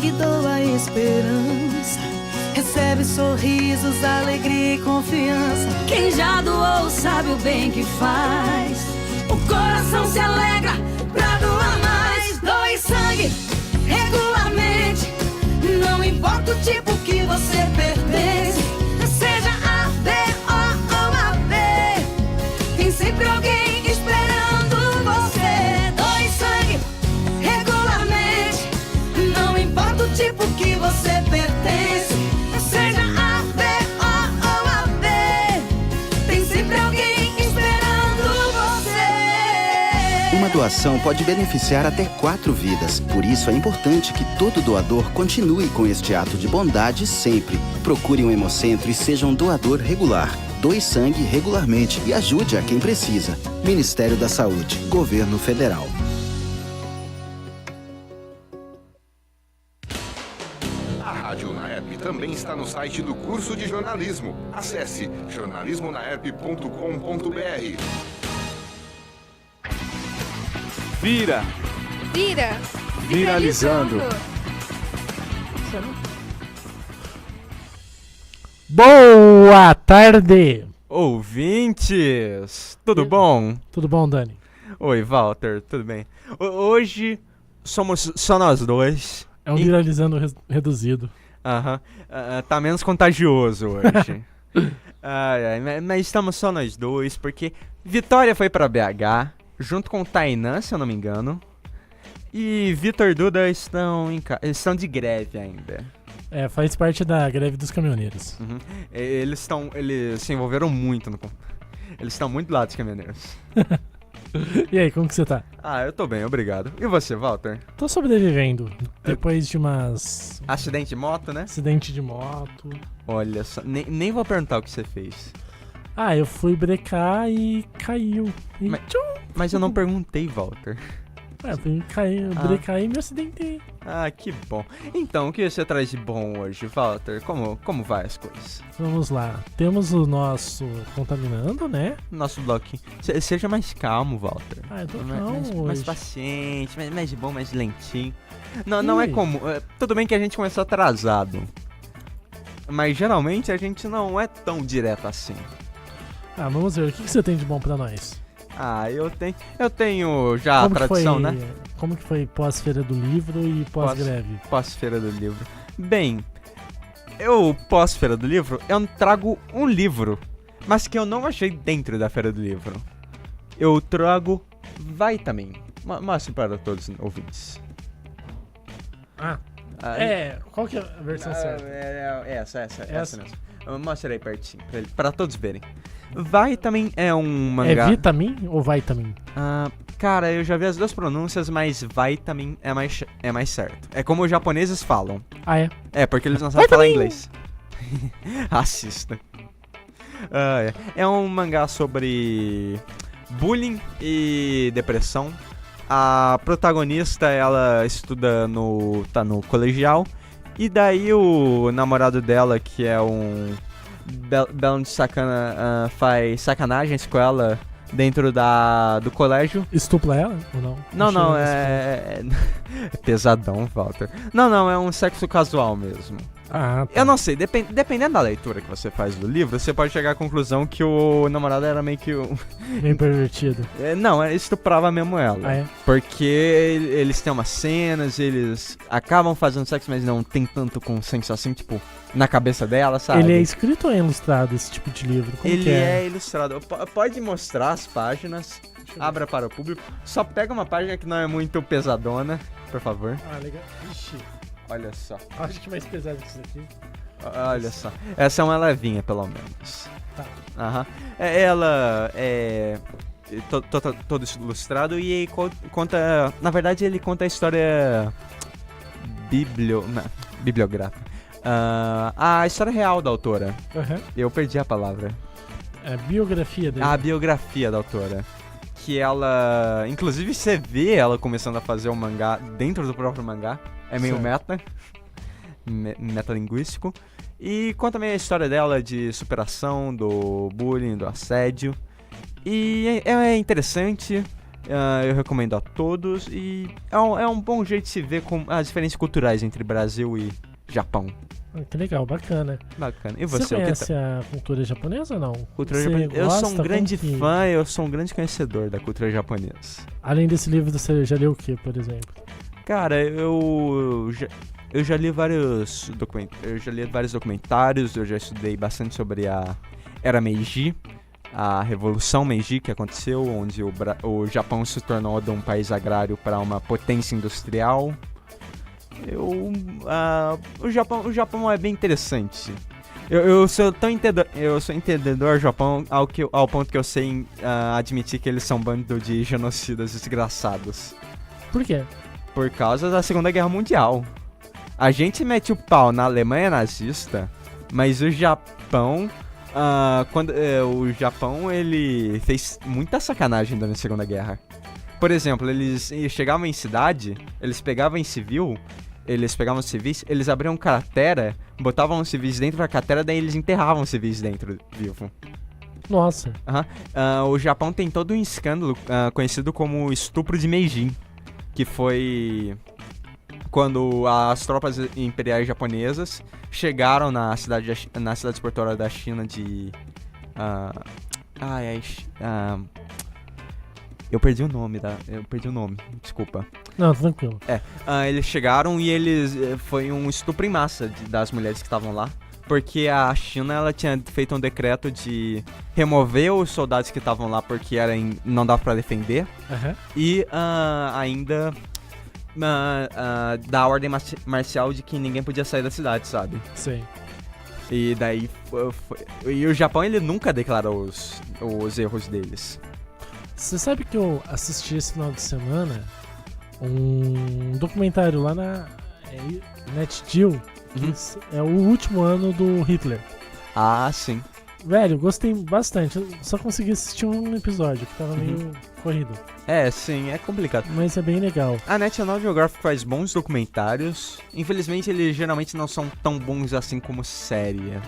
sangue doa esperança. Recebe sorrisos, alegria e confiança. Quem já doou sabe o bem que faz. O coração se alegra pra doar mais. Doe sangue regularmente. Não importa o tipo que você pertence. Seja A, B, O ou AB. Tem sempre alguém esperando você. Doe sangue regularmente. Não importa o tipo que você pertence. Seja A, B, O ou AB. Tem sempre alguém esperando você. Uma doação pode beneficiar até 4 vidas. Por isso é importante que todo doador continue com este ato de bondade sempre. Procure um hemocentro e seja um doador regular. Doe sangue regularmente e ajude a quem precisa. Ministério da Saúde, Governo Federal. A Rádio Unaerp também está no site do curso de jornalismo. Acesse jornalismonaerp.com.br. Vira! Viralizando! Boa tarde! Ouvintes! Tudo bom? Tudo bom, Dani? Oi, Walter, tudo bem? Hoje somos só nós dois. É um viralizando reduzido. Aham. Tá menos contagioso hoje. Mas estamos só nós dois, porque Vitória foi pra BH, junto com Tainan, se eu não me engano. E Vitor e Duda estão de greve ainda. Faz parte da greve dos caminhoneiros. Uhum. Eles se envolveram muito eles estão muito do lado dos caminhoneiros. E aí, como que você tá? Eu tô bem, obrigado. E você, Walter? Tô sobrevivendo. Depois de umas... Acidente de moto, né? Acidente de moto. Olha só, nem vou perguntar o que você fez. Eu fui brecar e caiu. E Mas eu não perguntei, Walter. Eu fui brecar e me acidentei. Que bom. Então, o que você traz de bom hoje, Walter? Como vai as coisas? Vamos lá. Temos o nosso Contaminando, né? Nosso bloquinho. Seja mais calmo, Walter. Eu tô calmo mais hoje. paciente, mais de bom, mais lentinho. Não é comum. Tudo bem que a gente começou atrasado. Mas geralmente a gente não é tão direto assim. Vamos ver. O que você tem de bom pra nós? Eu tenho já a tradição, né? Como que foi pós-feira do livro e pós-greve? Pós-feira do livro. Bem, pós-feira do livro, eu trago um livro, mas que eu não achei dentro da feira do livro. Eu trago Vitamin. Mostre para todos os ouvintes. Qual que é a versão certa? Essa mesmo. Mostra aí pertinho, para todos verem. Vitamin é um mangá... É Vitamin ou Vitamin? Cara, eu já vi as duas pronúncias, mas Vitamin é mais certo. É como os japoneses falam. Porque eles não sabem falar inglês. Racista. É um mangá sobre bullying e depressão. A protagonista, ela estuda tá no colegial. E daí o namorado dela, que é um belo de sacana, faz sacanagens com ela dentro do colégio. Estupra ela ou não? Não, é pesadão, Walter. Não, é um sexo casual mesmo. Tá. Eu não sei, dependendo da leitura que você faz do livro, você pode chegar à conclusão que o namorado era meio que meio pervertido. Não, estuprava mesmo ela. Porque eles têm umas cenas, eles acabam fazendo sexo, mas não tem tanto consenso assim, tipo, na cabeça dela, sabe? Ele é escrito ou é ilustrado, esse tipo de livro? Ele é ilustrado. Pode mostrar as páginas, abra para o público. Só pega uma página que não é muito pesadona, por favor. Legal. Ixi. Olha só. Acho que mais pesado que isso daqui. Olha só. Essa é uma levinha, pelo menos. Tá. Ela é todo ilustrado e conta... Na verdade, ele conta a história bibliográfica. A história real da autora. Eu perdi a palavra. É biografia dele. A biografia da autora. Que ela... Inclusive, você vê ela começando a fazer um mangá dentro do próprio mangá. É meio metalinguístico. E conta também a história dela de superação do bullying, do assédio. E é interessante. Eu recomendo a todos e é um bom jeito de se ver com as diferenças culturais entre Brasil e Japão. Que legal, bacana. E você conhece a cultura japonesa ou não? Cultura japonesa. Eu sou um grande fã, eu sou um grande conhecedor da cultura japonesa. Além desse livro, você já leu o que, por exemplo? Cara, eu já li vários documentários, eu já estudei bastante sobre a Era Meiji, a Revolução Meiji que aconteceu, onde o Japão se tornou de um país agrário para uma potência industrial. O Japão é bem interessante. Eu sou entendedor do Japão ao ponto que eu sei admitir que eles são um bando de genocidas desgraçados. Por quê? Por causa da Segunda Guerra Mundial. A gente mete o pau na Alemanha nazista, mas o Japão... o Japão, ele fez muita sacanagem durante a Segunda Guerra. Por exemplo, eles chegavam em cidade, eles pegavam civis, eles abriam cratera, botavam os civis dentro da cratera, daí eles enterravam os civis dentro, vivo. Nossa. O Japão tem todo um escândalo conhecido como estupro de Meiji, que foi quando as tropas imperiais japonesas chegaram na cidade portuária da China de... Eu perdi o nome, desculpa. Não, tranquilo. Eles chegaram e foi um estupro em massa das mulheres que estavam lá, porque a China ela tinha feito um decreto de remover os soldados que estavam lá porque não dava pra defender, e ainda dar ordem marcial de que ninguém podia sair da cidade, sabe? Sim. E daí e o Japão ele nunca declara os erros deles. Você sabe que eu assisti esse final de semana um documentário lá na NetGeo, que é o último ano do Hitler. Ah, sim. Velho, gostei bastante. Eu só consegui assistir um episódio, que tava meio corrido. Sim, é complicado. Mas é bem legal. A National Geographic faz bons documentários. Infelizmente, eles geralmente não são tão bons assim como série.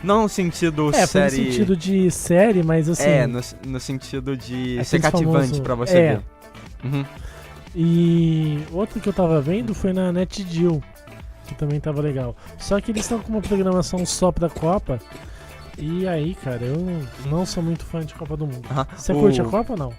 Não no sentido série... no sentido de série, mas assim... no sentido de ser cativante pra você ver. E outro que eu tava vendo foi na NetGeo, que também tava legal. Só que eles estão com uma programação só pra Copa. E aí, cara, eu não sou muito fã de Copa do Mundo. Você curte a Copa ou não?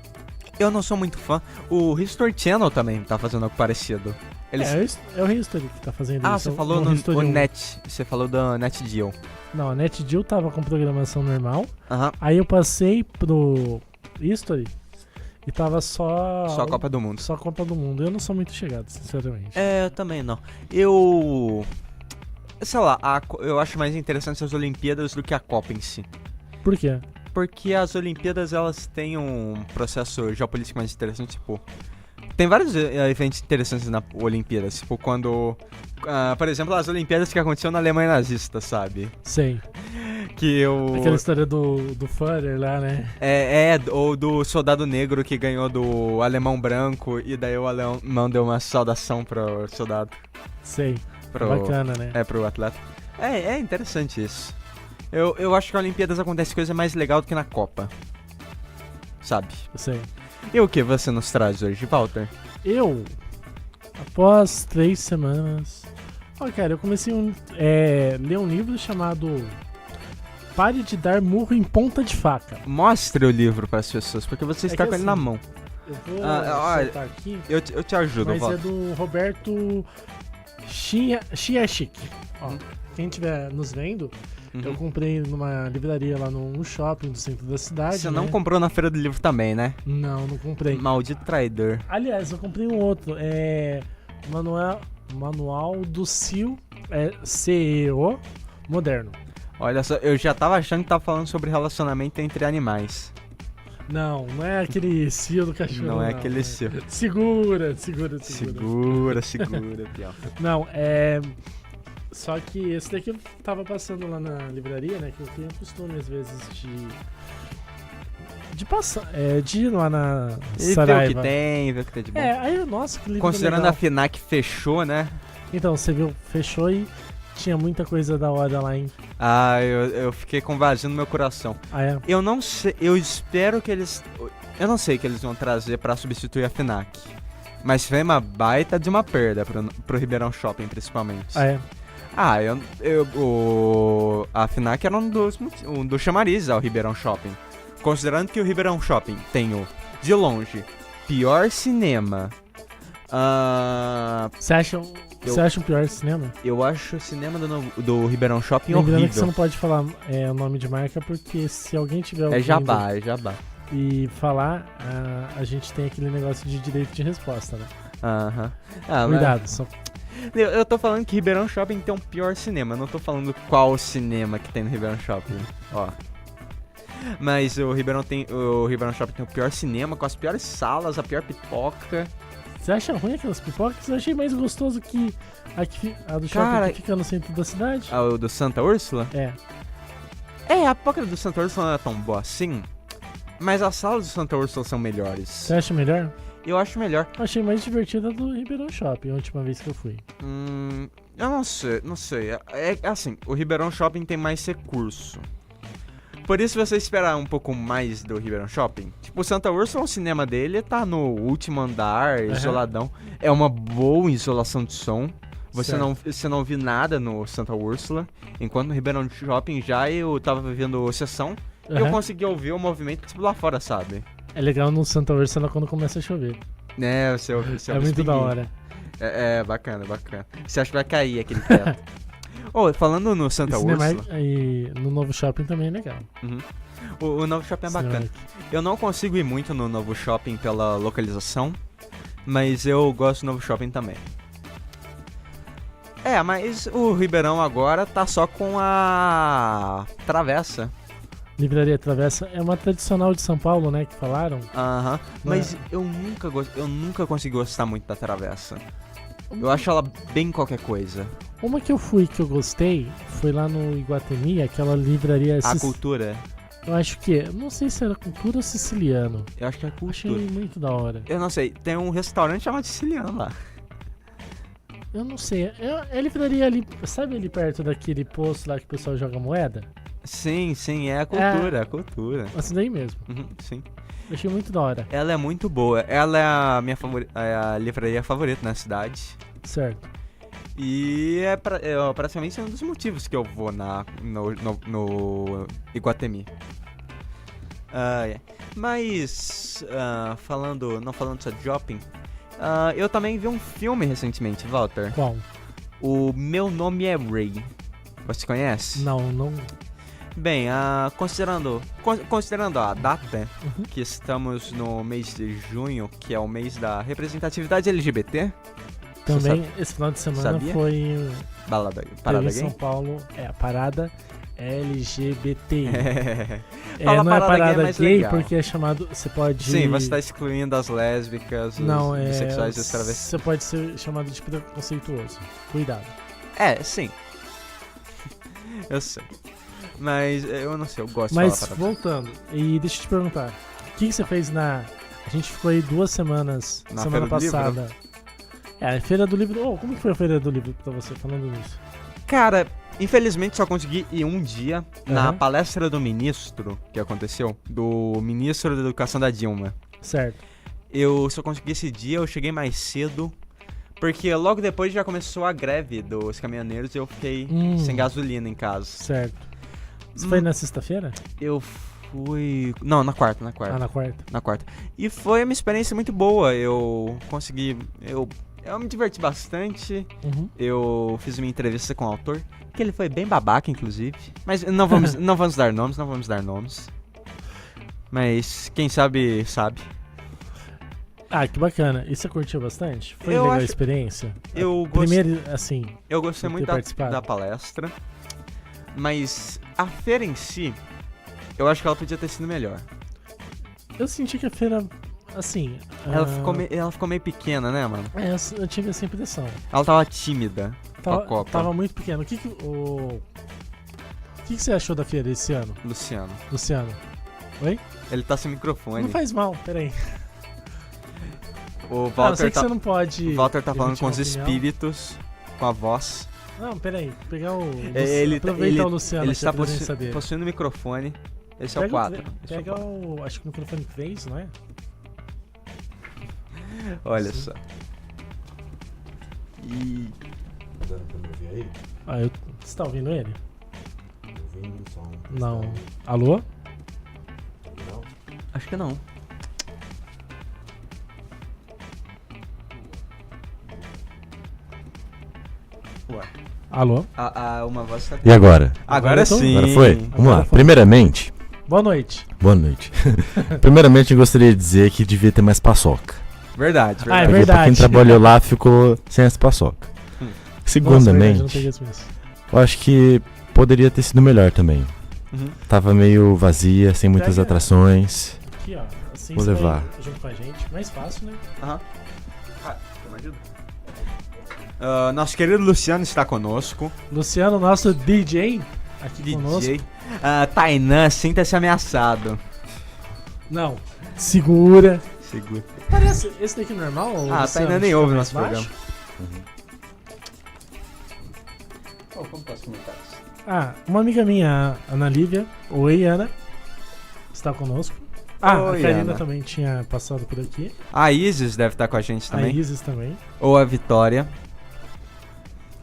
Eu não sou muito fã. O History Channel também tá fazendo algo parecido. É o History que tá fazendo isso. Você falou no Net. Você falou da NetGeo. Não, a NetGeo tava com programação normal. Aí eu passei pro History e tava só a Copa do Mundo. Só a Copa do Mundo. Eu não sou muito chegado, sinceramente. Eu também não. Sei lá, eu acho mais interessante as Olimpíadas do que a Copa em si. Por quê? Porque as Olimpíadas, elas têm um processo geopolítico mais interessante, tipo... Tem vários eventos interessantes na Olimpíadas, tipo quando... por exemplo, as Olimpíadas que aconteceu na Alemanha nazista, sabe? Sei. Aquela história do Führer lá, né? Ou do soldado negro que ganhou do alemão branco, e daí o alemão deu uma saudação pro soldado. Sei. Bacana, né? Pro atleta. É interessante isso. Eu acho que na Olimpíadas acontece coisa mais legal do que na Copa. Sabe? Eu sei. E o que você nos traz hoje, Walter? Após 3 semanas... cara, eu comecei a ler um livro chamado Pare de Dar Murro em Ponta de Faca. Mostre o livro para as pessoas, porque você está com ele na mão. Eu vou soltar aqui. Eu te ajudo, Mas é do Roberto Chiachik. Quem estiver nos vendo, eu comprei numa livraria lá no shopping do centro da cidade. Você não comprou na Feira do Livro também, né? Não comprei. Maldito traidor. Aliás, eu comprei um outro. Manual do CEO Moderno. Olha só, eu já tava achando que tava falando sobre relacionamento entre animais. Não é aquele CEO do cachorro. Não é aquele CEO. Segura, pior. Não, só que esse daqui eu tava passando lá na livraria, né? Que eu tenho costume, às vezes, de passar, de ir lá na Saraiva. Ver o que tem de bom. Aí, nossa, que livro Considerando legal. a FINAC fechou, né? Então, você viu, fechou e tinha muita coisa da hora lá, hein? Ah, eu fiquei com vazio no meu coração. Ah, é? Eu não sei, eu espero que eles... Eu não sei o que eles vão trazer pra substituir a FNAC. Mas foi uma baita de uma perda pro Ribeirão Shopping, principalmente. Ah, é? Ah, a FNAC era um dos chamarizes ao Ribeirão Shopping. Considerando que o Ribeirão Shopping tem o, de longe, pior cinema. Você acha o pior cinema? Eu acho o cinema do Ribeirão Shopping Lembrando horrível. Que você não pode falar o nome de marca, porque se alguém tiver ouvindo... É jabá. E falar, a gente tem aquele negócio de direito de resposta, né? Aham. Cuidado, só... Eu tô falando que Ribeirão Shopping tem um pior cinema, não tô falando qual cinema que tem no Ribeirão Shopping, ó. Mas o Ribeirão Shopping tem o pior cinema, com as piores salas, a pior pipoca. Você acha ruim aquelas pipocas? Eu achei mais gostoso que a do shopping que fica no centro da cidade. Ah, o do Santa Úrsula? É. A pipoca do Santa Úrsula não é tão boa assim, mas as salas do Santa Úrsula são melhores. Você acha melhor? Eu acho melhor. Eu achei mais divertida a do Ribeirão Shopping, a última vez que eu fui. Eu não sei. É assim, o Ribeirão Shopping tem mais recurso. Por isso, se você esperar um pouco mais do Ribeirão Shopping, tipo, o Santa Úrsula, o cinema dele tá no último andar, isoladão. É uma boa isolação de som. Você não viu nada no Santa Úrsula. Enquanto no Ribeirão Shopping eu tava vendo sessão e eu consegui ouvir o movimento tipo lá fora, sabe? É legal no Santa Úrsula quando começa a chover. É, você ouve é muito da hora. É bacana. Você acha que vai cair aquele teto? Falando no Santa Úrsula... E no novo shopping também é legal. Uhum. O novo shopping é bacana. Eu não consigo ir muito no novo shopping pela localização, mas eu gosto do novo shopping também. Mas o Ribeirão agora tá só com a Travessa. Livraria Travessa é uma tradicional de São Paulo, né, que falaram. Mas eu nunca consegui gostar muito da Travessa. Eu acho ela bem qualquer coisa. Uma que eu fui que eu gostei foi lá no Iguatemi, aquela livraria... A Cultura? Eu acho que... Não sei se era Cultura ou Siciliano. Eu acho que é Cultura. Achei muito da hora. Eu não sei. Tem um restaurante chamado Siciliano lá. Eu não sei. É livraria ali... Sabe ali perto daquele posto lá que o pessoal joga moeda? Sim, é a Cultura. É a Cultura. Assim daí mesmo. Sim. Eu achei muito da hora. Ela é muito boa. Ela é a minha a livraria favorita na cidade. Certo. E é praticamente um dos motivos que eu vou no Iguatemi. Mas, não falando só de shopping, eu também vi um filme recentemente, Walter. Qual? O Meu Nome é Ray. Você conhece? Não. Bem, considerando a data, que estamos no mês de junho, que é o mês da representatividade LGBT. Também, esse final de semana foi... Parada gay? Em São Paulo, a parada LGBT. Não é parada gay legal. Porque é chamado... Você pode... Sim, você está excluindo as lésbicas, os bissexuais e os travestis. Você pode ser chamado de preconceituoso. Cuidado. Sim. Eu sei. Mas eu não sei, eu gosto de falar. Mas voltando, e deixa eu te perguntar, o que você fez A gente ficou aí 2 semanas, na semana passada. Livro? A Feira do Livro. Como que foi a Feira do Livro pra você, falando nisso? Cara, infelizmente só consegui ir um dia na palestra do ministro, que aconteceu, do ministro da Educação da Dilma. Certo. Eu só consegui esse dia, eu cheguei mais cedo, porque logo depois já começou a greve dos caminhoneiros e eu fiquei sem gasolina em casa. Certo. Você foi na sexta-feira? Eu fui... Não, na quarta. Na quarta? Na quarta. E foi uma experiência muito boa. Eu consegui... Eu me diverti bastante. Eu fiz uma entrevista com o autor, que ele foi bem babaca, inclusive. Mas não vamos dar nomes. Mas quem sabe. Que bacana. E você curtiu bastante? Foi legal a experiência? Primeiro, assim... Eu gostei muito da palestra. Mas a feira em si, eu acho que ela podia ter sido melhor. Eu senti que a feira, assim... Ela ficou meio pequena, né, mano? Eu tive essa impressão. Ela tava tímida com a Copa. Tava muito pequena. O que você achou da feira esse ano? Luciano. Oi? Ele tá sem microfone. Não faz mal, peraí. O Walter você não pode... O Walter tá falando com os espíritos, com a voz. Não, peraí. Pegar o... Aproveitar o Luciano. Ele está possuindo o microfone. Esse é o 4. Pega o... Acho que o microfone 3, não é? Olha só. E... Tá dando pra me ouvir aí? Você tá ouvindo ele? Ouvindo o som. Não. Alô? Não? Acho que não. Ué. Alô? Uma voz tá... E agora? Agora sim. Agora foi? Vamos lá. Primeiramente... Boa noite. Boa noite. Primeiramente, eu gostaria de dizer que devia ter mais paçoca. Verdade. É Porque verdade. pra quem trabalhou lá ficou sem essa paçoca. Segundamente, eu acho que poderia ter sido melhor também. Tava meio vazia, sem muitas atrações. Aqui, ó. Assim vou levar. Junto com a gente. Mais fácil, né? Me ajuda? Nosso querido Luciano está conosco. Luciano, nosso DJ, aqui conosco. Tainan, sinta-se ameaçado. Não. Segura. Parece. Esse daqui é normal? Tainan nem ouve o nosso programa. Como posso comentar isso? Uma amiga minha, Ana Lívia. Oi, Ana. Está conosco. Oi, a Karina Ana. também tinha passado por aqui. A Isis deve estar com a gente também. A Isis também. Ou a Vitória.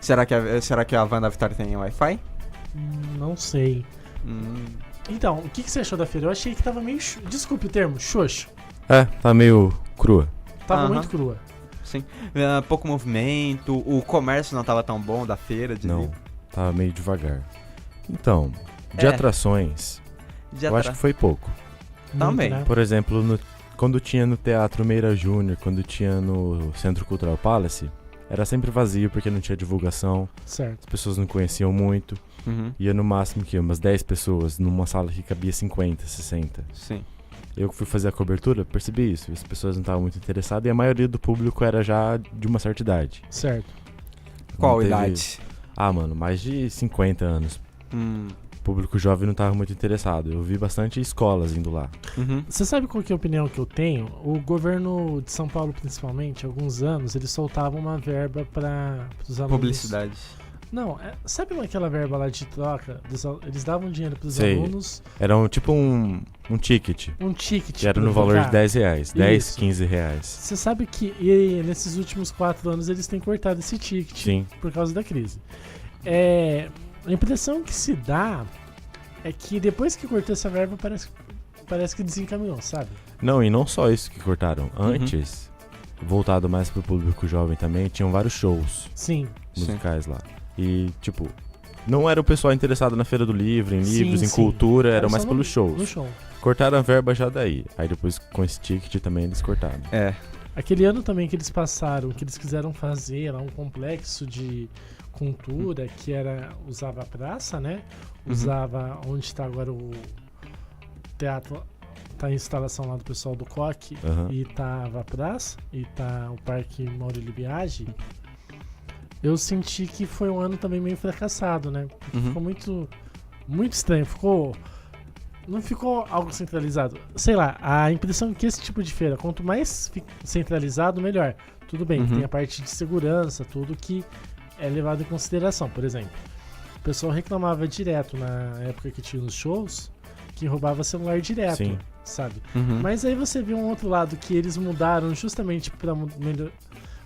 Será que a van da Vitória tem Wi-Fi? Não sei. Então, o que você achou da feira? Eu achei que tava meio... Desculpe o termo, xoxo. Tá meio crua. Tava muito crua. Sim. Pouco movimento, o comércio não tava tão bom da feira. Não, tava meio devagar. Então, de atrações, eu acho que foi pouco. Também. Né? Por exemplo, quando tinha no Teatro Meira Júnior, quando tinha no Centro Cultural Palace, era sempre vazio porque não tinha divulgação. Certo. As pessoas não conheciam muito. Ia no máximo que umas 10 pessoas numa sala que cabia 50, 60. Sim. Eu que fui fazer a cobertura, percebi isso. As pessoas não estavam muito interessadas e a maioria do público era já de uma certa idade. Certo. Qual idade? Mano, mais de 50 anos. O público jovem não estava muito interessado. Eu vi bastante escolas indo lá. Você sabe qual que é a opinião que eu tenho? O governo de São Paulo, principalmente, há alguns anos, eles soltavam uma verba para os alunos. Publicidade. Não, sabe aquela verba lá de troca? Eles davam dinheiro pros alunos. Era tipo um ticket. Um ticket. Que era no valor de R$10. 10, 15 reais. Você sabe que nesses últimos 4 anos eles têm cortado esse ticket. Sim. Por causa da crise. A impressão que se dá é que depois que cortou essa verba, parece que desencaminhou, sabe? Não, e não só isso que cortaram. Antes, voltado mais pro público jovem também, tinham vários shows. Sim. Musicais lá. E, tipo, não era o pessoal interessado na Feira do Livro, em livros, em cultura, era mais pelos shows. No show. Cortaram a verba já daí. Aí depois, com esse ticket também, eles cortaram. Aquele ano também que eles passaram, que eles quiseram fazer lá um complexo de cultura, que usava a praça, né? Usava onde está agora o teatro, tá a instalação lá do pessoal do Coque, e tava a praça, e tá o Parque Maurílio Biagi. Eu senti que foi um ano também meio fracassado, né? Porque ficou muito estranho. Não ficou algo centralizado. Sei lá, a impressão é que esse tipo de feira, quanto mais centralizado, melhor. Tudo bem, tem a parte de segurança, tudo que é levado em consideração. Por exemplo, o pessoal reclamava direto na época que tinha os shows, que roubava celular direto, sabe? Mas aí você vê um outro lado que eles mudaram justamente para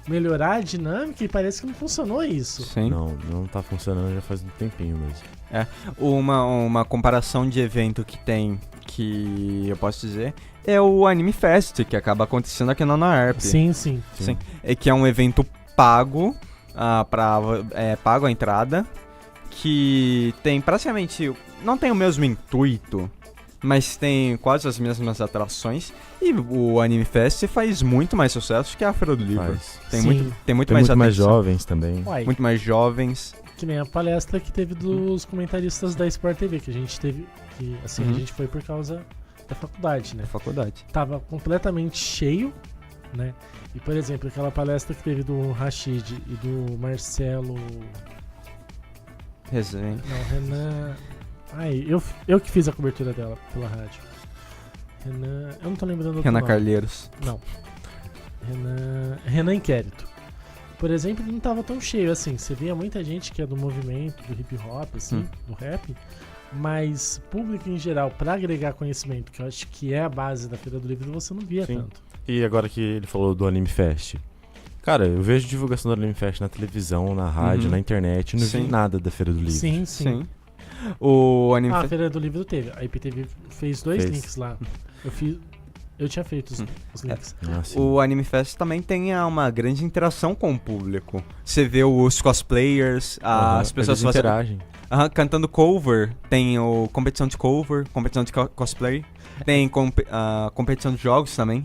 melhorar a dinâmica e parece que não funcionou isso. Sim. Não tá funcionando já faz um tempinho mesmo. Uma comparação de evento que eu posso dizer é o Anime Fest, que acaba acontecendo aqui na UNAERP. Sim. É que é um evento pago, pago a entrada, que tem praticamente, não tem o mesmo intuito, mas tem quase as mesmas atrações. E o Anime Fest faz muito mais sucesso que a Feira do Livro. Tem muito mais jovens também. Muito mais jovens. Que nem a palestra que teve dos comentaristas da Sport TV, que a gente teve, que assim, a gente foi por causa da faculdade, né? Tava completamente cheio, né? E, por exemplo, aquela palestra que teve do Rashid e do Marcelo... Renan... eu que fiz a cobertura dela pela rádio. Eu não tô lembrando do nome. Carleiros. Não. Renan Inquérito. por exemplo, não tava tão cheio assim. Você via muita gente que é do movimento, do hip hop, assim, do rap, mas público em geral, pra agregar conhecimento, que eu acho que é a base da Feira do Livro, você não via tanto. E agora que ele falou do Anime Fest, cara, eu vejo divulgação do Anime Fest na televisão, na rádio, na internet, não vi nada da Feira do Livro. Sim. O Anime a Feira do Livro teve. A IPTV fez 2 links lá. Eu tinha feito os links. O Anime Fest também tem uma grande interação com o público. Você vê os cosplayers, as pessoas interagem. Cantando cover. Tem competição de cover, competição de cosplay. Tem competição de jogos também.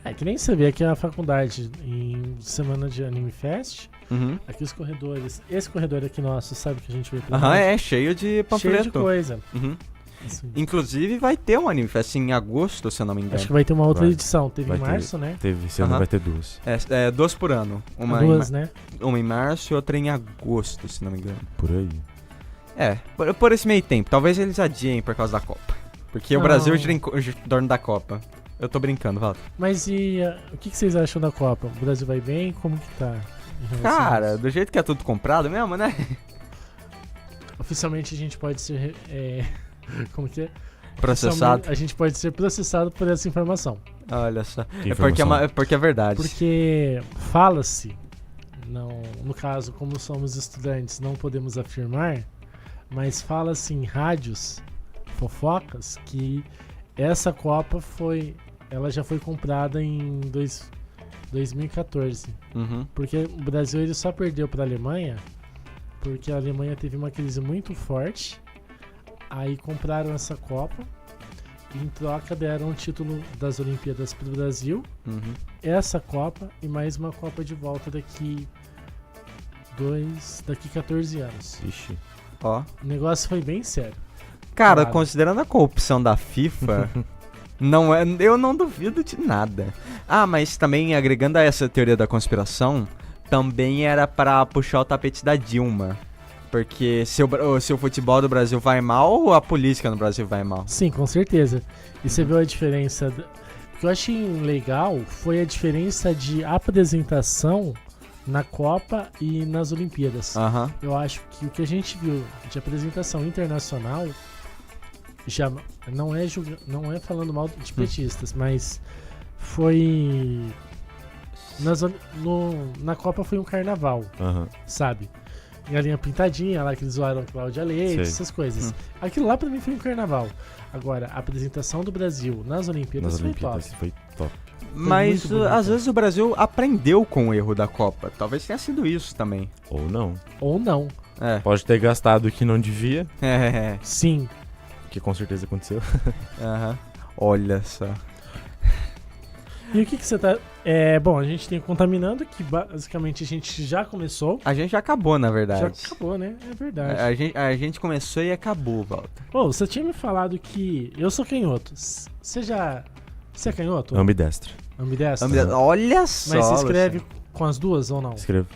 É que nem você vê aqui na faculdade, em semana de Anime Fest, aqui os corredores. Esse corredor aqui nosso, sabe que a gente vê pra é cheio de panfleto. Cheio de coisa. Assim. Inclusive vai ter um Anime Fest em agosto, se eu não me engano. Acho que vai ter uma outra edição. Teve em março, né? Teve, esse ano vai ter 2. 2 por ano. Né? Uma em março e outra em agosto, se não me engano. Por aí. Por esse meio tempo. Talvez eles adiem por causa da Copa. Porque o Brasil gira em torno da Copa. Eu tô brincando, Walter. Mas e o que vocês acham da Copa? O Brasil vai bem? Como que tá? Cara, do jeito que é tudo comprado mesmo, né? Oficialmente a gente pode ser... como que é? Processado. A gente pode ser processado por essa informação. Olha só. Porque é verdade. Porque fala-se, no caso, como somos estudantes, não podemos afirmar, mas fala-se em rádios, fofocas, que essa Copa ela já foi comprada em 2014. Porque o Brasil ele só perdeu para a Alemanha porque a Alemanha teve uma crise muito forte. Aí compraram essa Copa e em troca deram o título das Olimpíadas pro Brasil, essa Copa e mais uma Copa de volta daqui 14 anos. Ixi. Ó. O negócio foi bem sério. Cara, considerando a corrupção da FIFA, eu não duvido de nada. Mas também agregando a essa teoria da conspiração, também era pra puxar o tapete da Dilma. Porque se o futebol do Brasil vai mal, a política no Brasil vai mal. Sim, com certeza. E você viu a diferença... O que eu achei legal foi a diferença de apresentação na Copa e nas Olimpíadas. Eu acho que o que a gente viu de apresentação internacional já não é falando mal de petistas, mas foi... Na Copa foi um carnaval, sabe? Galinha pintadinha, lá que eles zoaram a Cláudia Leite, essas coisas. Aquilo lá pra mim foi um carnaval. Agora, a apresentação do Brasil nas Olimpíadas foi top. Mas às vezes o Brasil aprendeu com o erro da Copa. Talvez tenha sido isso também. Ou não. Pode ter gastado o que não devia. Sim. Que com certeza aconteceu. Olha só. E o que você tá... Bom, a gente tem o Contaminando, que basicamente a gente já começou. A gente já acabou, na verdade. Já acabou, né? É verdade. A gente começou e acabou, Walter. Você tinha me falado que eu sou canhoto. Você é canhoto? Ambidestro. Olha só. Mas você escreve com as duas ou não? Escrevo.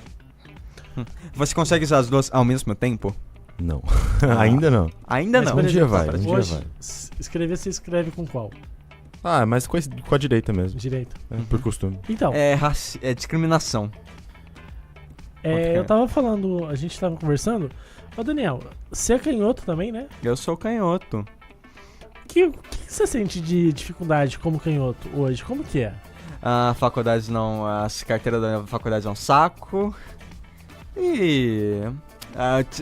Você consegue usar as duas ao mesmo tempo? Não. Ainda não. Ainda não. Um dia vai. Escrever, você escreve com qual? Mas com a direita mesmo. Direita. Por costume. Então. É discriminação. Eu tava falando, a gente tava conversando. Daniel, você é canhoto também, né? Eu sou canhoto. O que você sente de dificuldade como canhoto hoje? Como que é? As carteiras da faculdade é um saco. E...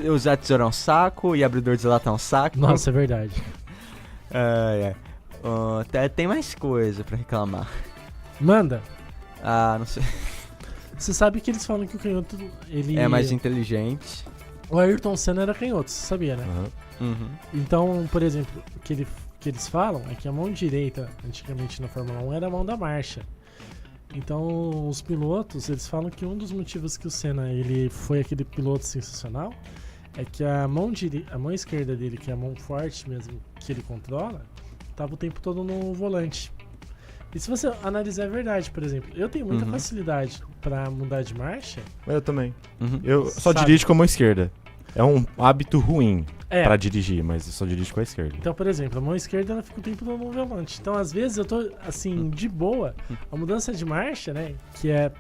usar tesoura é um saco. E abridor de lata é um saco. Nossa, é verdade. Tem mais coisa pra reclamar. Manda. Não sei. Você sabe que eles falam que o canhoto, ele... é mais inteligente. O Ayrton Senna era canhoto, você sabia, né? Então, por exemplo, o que eles falam é que a mão direita, antigamente na Fórmula 1, era a mão da marcha. Então, os pilotos, eles falam que um dos motivos que o Senna ele foi aquele piloto sensacional é que a mão esquerda dele, que é a mão forte mesmo, que ele controla, tava o tempo todo no volante. E se você analisar a verdade, por exemplo, eu tenho muita facilidade pra mudar de marcha. Eu também. Eu só dirijo com a mão esquerda. É um hábito ruim pra dirigir, mas eu só dirijo com a esquerda. Então, por exemplo, a mão esquerda ela fica o tempo todo no volante. Então, às vezes, eu tô, assim, de boa. A mudança de marcha, né, que é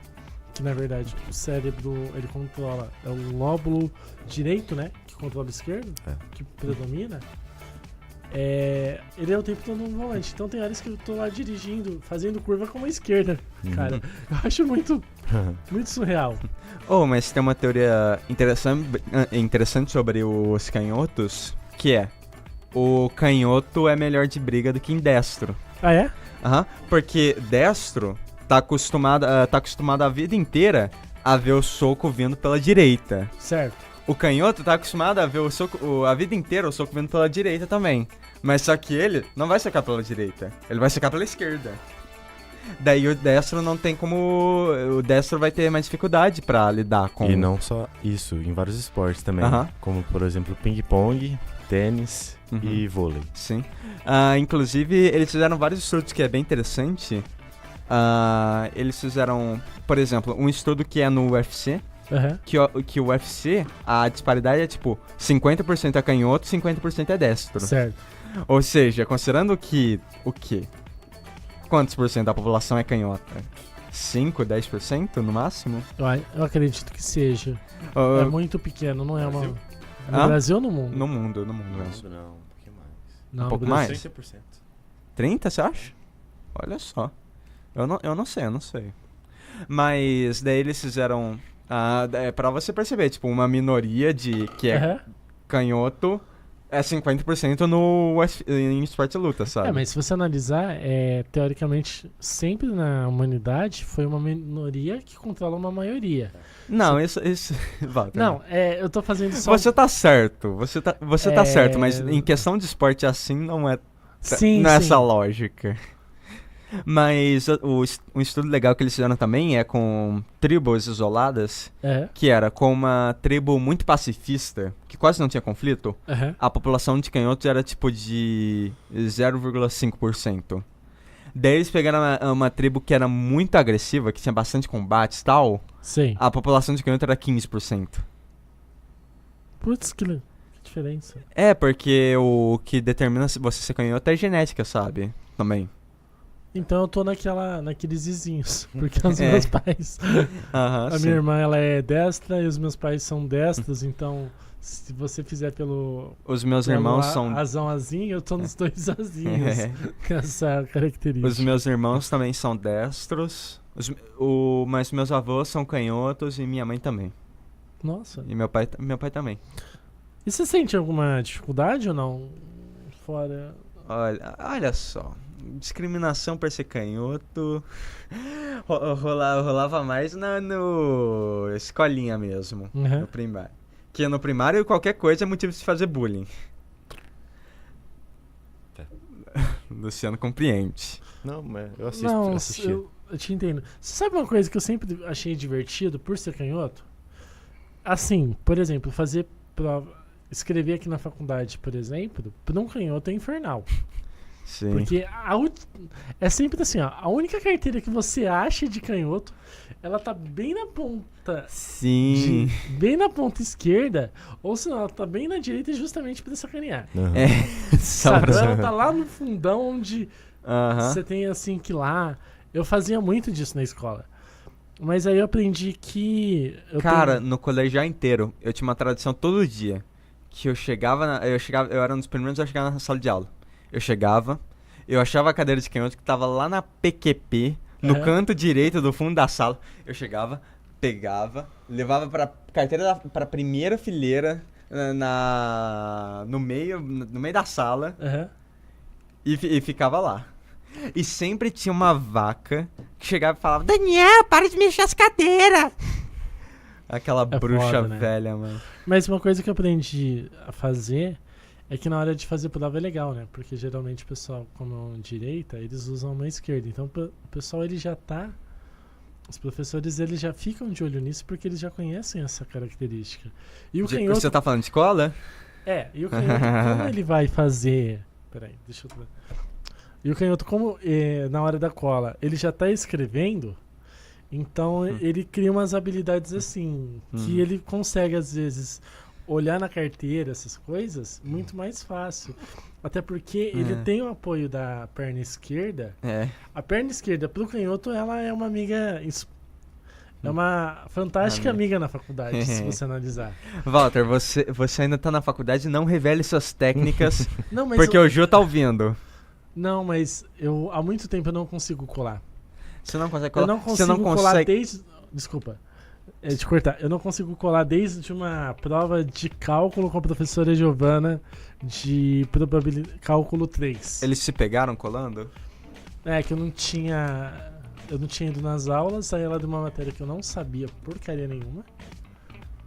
que na verdade o cérebro, ele controla, é o lóbulo direito, né, que controla o esquerdo, que predomina, ele é o tempo todo no volante. Então tem horas que eu tô lá dirigindo, fazendo curva com a esquerda, cara. Eu acho muito surreal. Mas tem uma teoria interessante sobre os canhotos, que é o canhoto é melhor de briga do que em destro. Ah, é? Porque destro tá acostumado a vida inteira a ver o soco vindo pela direita. Certo. O canhoto tá acostumado a ver o soco a vida inteira, o soco vindo pela direita também. Mas só que ele não vai socar pela direita, ele vai socar pela esquerda. Daí o destro não tem como... O destro vai ter mais dificuldade pra lidar com... E não só isso, em vários esportes também. Como, por exemplo, ping-pong, tênis e vôlei. Sim. Inclusive, eles fizeram vários estudos que é bem interessante. Eles fizeram, por exemplo, um estudo que é no UFC. Que o UFC, a disparidade é tipo 50% é canhoto, 50% é destro. Certo. Ou seja, considerando que... O quê? Quantos por cento da população é canhota? 5, 10% no máximo? Eu acredito que seja. É muito pequeno, não é uma... No Brasil ou no mundo? No mundo mesmo. Não, um pouquinho mais. Um pouco mais? 30%. 30, você acha? Olha só. Eu não sei. Mas daí eles fizeram... pra você perceber, tipo, uma minoria que é canhoto... É 50% em esporte de luta, sabe? Mas se você analisar, teoricamente, sempre na humanidade foi uma minoria que controla uma maioria. Não, isso não, eu tô fazendo só... Você tá certo, você tá certo, mas em questão de esporte assim não é... Sim, não é essa lógica. Mas um estudo legal que eles fizeram também é com tribos isoladas, que era com uma tribo muito pacifista, que quase não tinha conflito, a população de canhotos era tipo de 0,5%. Daí eles pegaram uma tribo que era muito agressiva, que tinha bastante combates e tal, a população de canhoto era 15%. Putz, que diferença. Porque o que determina se você ser canhoto é genética, sabe? Também. Então eu tô naqueles vizinhos, porque os meus pais... a minha irmã, ela é destra e os meus pais são destros, então se você fizer os meus irmãos são... Azão, azinho, eu tô nos dois azinhos, com essa característica. Os meus irmãos também são destros, mas meus avós são canhotos e minha mãe também. Nossa. E meu pai também. E você sente alguma dificuldade ou não? Fora... Olha só... Discriminação por ser canhoto rolava mais no escolinha mesmo, no primário. Que no primário qualquer coisa é motivo de se fazer bullying. Luciano compreende. Não, mas eu assisti. Eu te entendo. Você sabe uma coisa que eu sempre achei divertido por ser canhoto? Assim, por exemplo, fazer prova, escrever aqui na faculdade, por exemplo, para um canhoto é infernal. Sim. Porque é sempre assim, ó, a única carteira que você acha de canhoto, ela tá bem na ponta. Sim. Bem na ponta esquerda, ou senão ela tá bem na direita justamente pra sacanear. Sabe? Ela tá lá no fundão onde você tem assim que lá. Eu fazia muito disso na escola. Mas aí eu aprendi que... no colegial inteiro, eu tinha uma tradição todo dia. Que eu era um dos primeiros a chegar na sala de aula. Eu achava a cadeira de canhoto que tava lá na PQP, no canto direito do fundo da sala. Eu chegava, pegava, levava pra carteira pra primeira fileira, no meio da sala, e ficava lá. E sempre tinha uma vaca que chegava e falava: Daniel, para de mexer as cadeiras! Aquela bruxa foda, né? Velha, mano. Mas uma coisa que eu aprendi a fazer é que na hora de fazer prova é legal, né? Porque geralmente o pessoal, como é uma direita, eles usam a mão esquerda. Então o pessoal, ele já tá... Os professores, eles já ficam de olho nisso porque eles já conhecem essa característica. E o canhoto... Você tá falando de escola? E o canhoto, como ele vai fazer... Peraí, deixa eu... E o canhoto, como na hora da cola, ele já tá escrevendo, então ele cria umas habilidades assim, que ele consegue, às vezes... olhar na carteira, essas coisas, muito mais fácil. Até porque ele tem o apoio da perna esquerda. A perna esquerda, pro canhoto, ela é uma amiga É uma fantástica amiga na faculdade, se você analisar. Walter, você ainda tá na faculdade, não revele suas técnicas, não, mas porque o Ju tá ouvindo. Não, mas eu há muito tempo eu não consigo colar. Você não consegue colar? Eu não consigo colar desde... Desculpa, te cortar. Eu não consigo colar desde uma prova de cálculo com a professora Giovana de cálculo 3. Eles se pegaram colando? É, que eu não tinha ido nas aulas, aí ela deu uma matéria que eu não sabia porcaria nenhuma.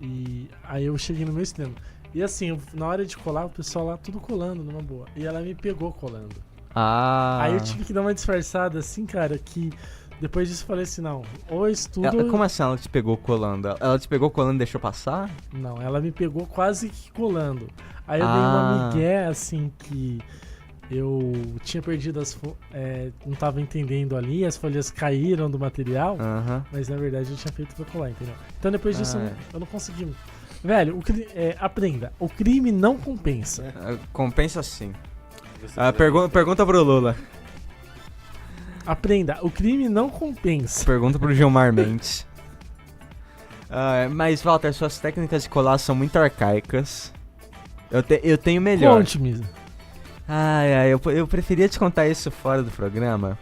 E aí eu cheguei no meu extremo. E assim, na hora de colar, o pessoal lá tudo colando, numa boa. E ela me pegou colando. Aí eu tive que dar uma disfarçada assim, cara, que depois disso eu falei assim, não, ou estudo... Como assim ela te pegou colando? Ela te pegou colando e deixou passar? Não, ela me pegou quase que colando. Aí eu dei uma migué, assim, que eu tinha perdido não tava entendendo ali, as folhas caíram do material, mas na verdade eu tinha feito pra colar, entendeu? Então depois disso eu não consegui... Velho, aprenda, o crime não compensa. Compensa sim. Pergunta pro Lula. Aprenda, o crime não compensa. Pergunta pro Gilmar Mendes. Mas, Walter, suas técnicas de colar são muito arcaicas. Eu tenho melhor. Conte-me. Eu preferia te contar isso fora do programa.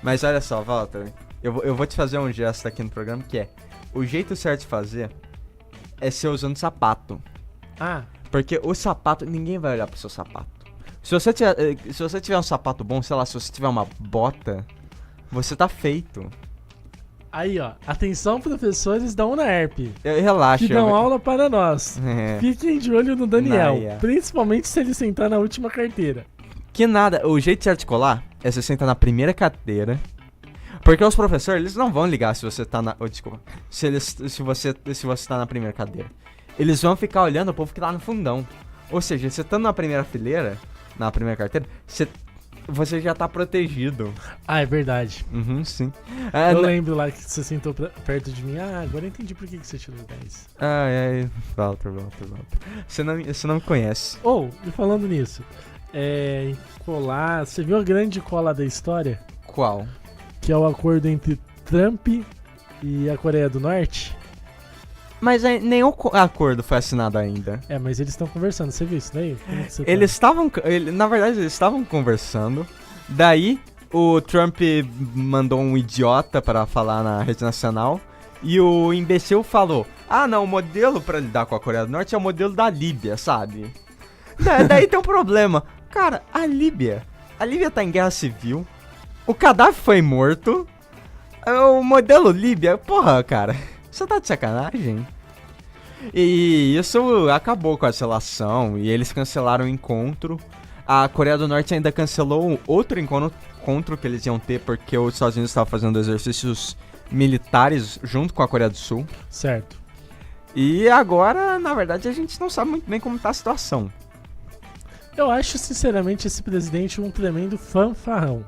Mas olha só, Walter. Eu vou te fazer um gesto aqui no programa que é... O jeito certo de fazer é ser usando sapato. Porque o sapato... Ninguém vai olhar pro seu sapato. Se você tiver um sapato bom, sei lá, se você tiver uma bota, você tá feito. Aí, ó. Atenção, professores da UNAERP. Relaxa. Que dão aula para nós. Fiquem de olho no Daniel. Principalmente se ele sentar na última carteira. Que nada. O jeito certo de colar é você sentar na primeira cadeira. Porque os professores, eles não vão ligar se você tá na... desculpa. Se você tá na primeira cadeira. Eles vão ficar olhando o povo que tá no fundão. Ou seja, você estando na primeira fileira, na primeira carteira, você já tá protegido. É verdade. Sim. Eu lembro lá que você sentou perto de mim. Agora eu entendi por que você tirou 10. Walter. Você não me conhece. E falando nisso, em colar, você viu a grande cola da história? Qual? Que é o acordo entre Trump e a Coreia do Norte. Mas nenhum acordo foi assinado ainda. Mas eles estão conversando, você viu isso daí? Na verdade, eles estavam conversando. Daí, o Trump mandou um idiota para falar na rede nacional. E o imbecil falou: não, o modelo para lidar com a Coreia do Norte é o modelo da Líbia, sabe? Daí tem um problema. Cara, a Líbia tá em guerra civil. O Gaddafi foi morto. O modelo Líbia, porra, cara... Você tá de sacanagem? E isso acabou com essa relação e eles cancelaram o encontro. A Coreia do Norte ainda cancelou outro encontro que eles iam ter porque os Estados Unidos estavam fazendo exercícios militares junto com a Coreia do Sul. Certo. E agora, na verdade, a gente não sabe muito bem como tá a situação. Eu acho, sinceramente, esse presidente um tremendo fanfarrão.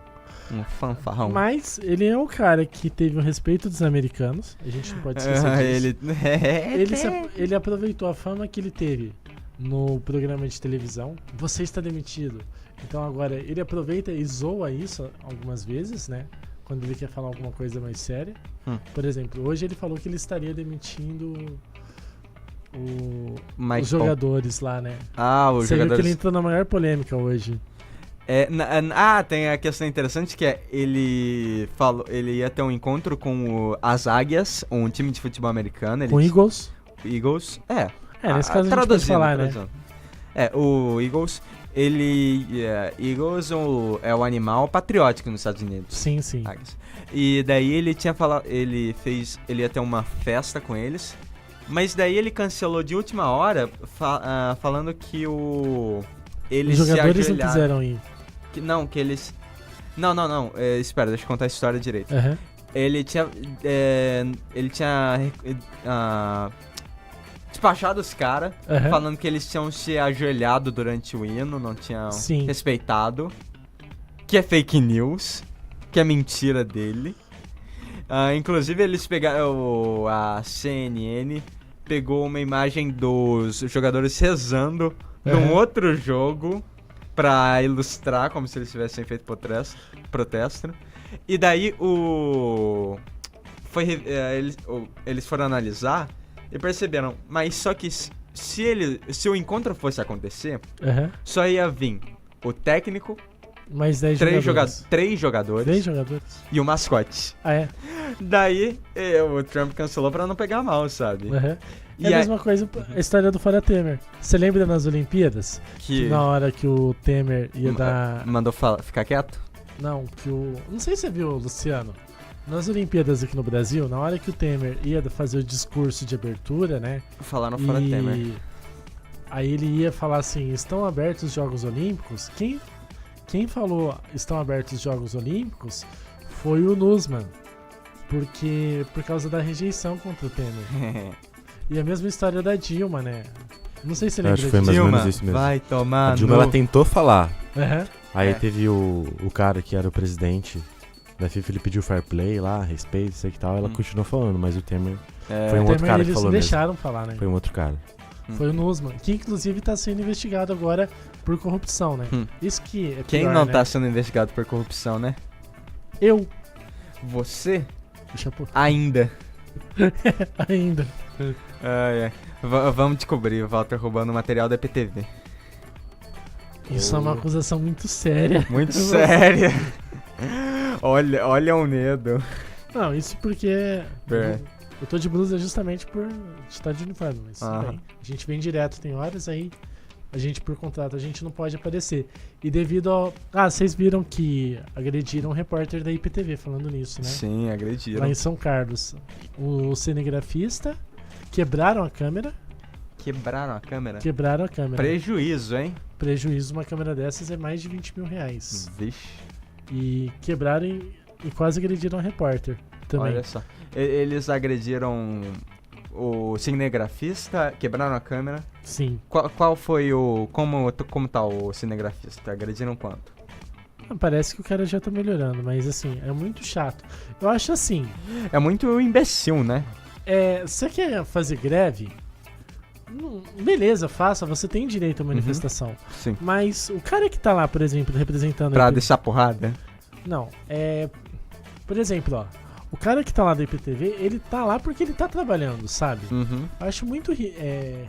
Um fanfarrão. Mas ele é um cara que teve o respeito dos americanos. A gente não pode esquecer disso. Ele aproveitou a fama que ele teve no programa de televisão. Você está demitido. Então agora ele aproveita e zoa isso algumas vezes, né? Quando ele quer falar alguma coisa mais séria. Por exemplo, hoje ele falou que ele estaria demitindo os jogadores lá, né? Os jogadores. Você viu que ele entrou na maior polêmica hoje. Tem a questão interessante que é ele ia ter um encontro com as Águias, um time de futebol americano. Com Eagles? Eagles, nesse caso a gente pode falar, né? O Eagles, Eagles é o animal patriótico nos Estados Unidos. Sim. Águias. E daí ele tinha falado, ele ia ter uma festa com eles, mas daí ele cancelou de última hora, falando que os jogadores não quiseram ir. Não. Espera, deixa eu contar a história direito. Ele tinha despachado os caras, falando que eles tinham se ajoelhado durante o hino, não tinham respeitado. Que é fake news, que é mentira dele. Inclusive, eles pegaram... A CNN pegou uma imagem dos jogadores rezando num outro jogo pra ilustrar, como se eles tivessem feito protesto. E daí eles foram analisar e perceberam, mas só que se o encontro fosse acontecer, só ia vir o técnico, mais 10 jogadores. 3 jogadores. 3 jogadores. E o mascote. Daí, o Trump cancelou pra não pegar mal, sabe? E a mesma coisa, a história do Fora Temer. Você lembra nas Olimpíadas? Que na hora que o Temer ia dar... Mandou ficar quieto? Não, não sei se você viu, Luciano. Nas Olimpíadas aqui no Brasil, na hora que o Temer ia fazer o discurso de abertura, né? Falaram Fora Temer. Aí ele ia falar assim, estão abertos os Jogos Olímpicos? Quem falou estão abertos os Jogos Olímpicos foi o Nussmann, por causa da rejeição contra o Temer. E a mesma história da Dilma, né? Não sei se você lembra disso. Acho que foi mais ou menos isso mesmo. Vai tomar a Dilma, ela tentou falar. Aí teve o cara que era o presidente da FIFA, ele pediu fair play lá, respeito, sei que tal. Ela continuou falando, mas o Temer foi um outro cara que falou mesmo. Eles deixaram falar, né? Foi um outro cara. Foi o Nussmann, que inclusive está sendo investigado agora por corrupção, né? Isso que é pior, quem não tá sendo investigado por corrupção, né? Eu. Você? Deixa eu... Ainda. Ainda. Vamos descobrir o Walter roubando material da EPTV. Isso é uma acusação muito séria. Muito séria. Olha o medo. Não, isso porque... Eu tô de blusa justamente por estar de uniforme, mas bem, a gente vem direto, tem horas aí, a gente por contrato, a gente não pode aparecer. E devido ao... vocês viram que agrediram um repórter da IPTV falando nisso, né? Sim, agrediram. Lá em São Carlos. O cinegrafista, quebraram a câmera. Quebraram a câmera? Quebraram a câmera. Prejuízo, hein? Prejuízo, uma câmera dessas é mais de 20 mil reais. Vixe. E quebraram e quase agrediram o repórter também. Olha só. Eles agrediram o cinegrafista, quebraram a câmera. Sim. Qual foi o... Como tá o cinegrafista? Agrediram quanto? Parece que o cara já tá melhorando, mas assim, é muito chato. Eu acho assim... É muito imbecil, né? Você quer fazer greve? Beleza, faça, você tem direito à manifestação. Sim. Mas o cara que tá lá, por exemplo, representando... Pra deixar porrada? Não, por exemplo, ó, o cara que tá lá da IPTV, ele tá lá porque ele tá trabalhando, sabe? Eu acho muito